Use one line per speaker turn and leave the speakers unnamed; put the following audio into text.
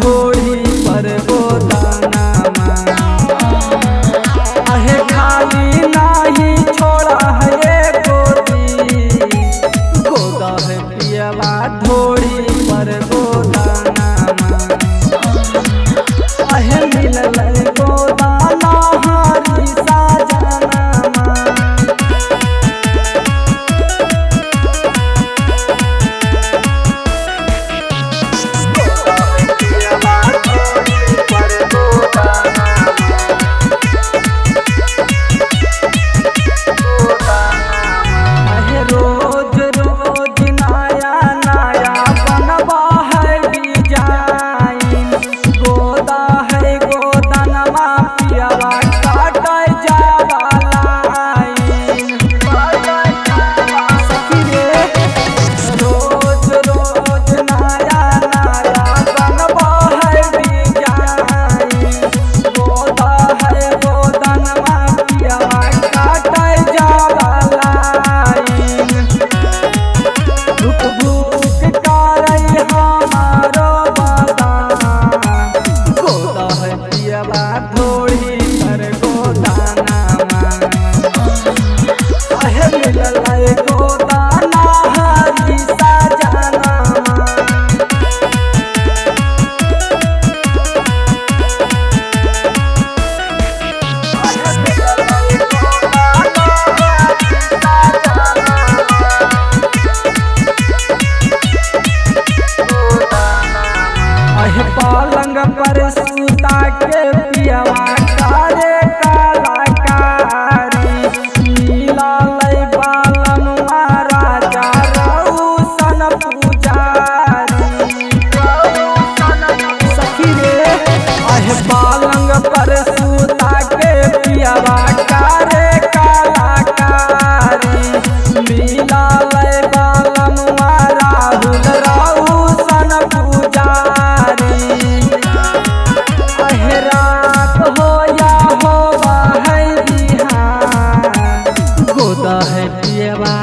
ढोली पर गोदाना आहे खाली नाही छोड़ा है गोदी गोदा है पियवा ढोली पर गोदाना आहे मिलल गोदाना हरी साजना रोज रोज नया नया बनवा है डिजाइन गोदा है गोदनमा पियवा काट जावाला रोज रोज नया नया बनवा है डिजाइन गोदा है गोदनमा पियवा काट जावाला भूख भूख करई हमारो बदाना गोदा है पियवा ढोली पर गोदाना आहे मिलल गोदाना हरी साजना पलंग पर सूता के पियवा करे कलाकारी नीला लई बालन राजा रउसन पुजारी सखी रे आहे पलंग पर सूता के पियवा करे कलाकारी नीला लई बालन राहुल रउसन पुजारी रात हो या हो है बिहान गोदा है पियवा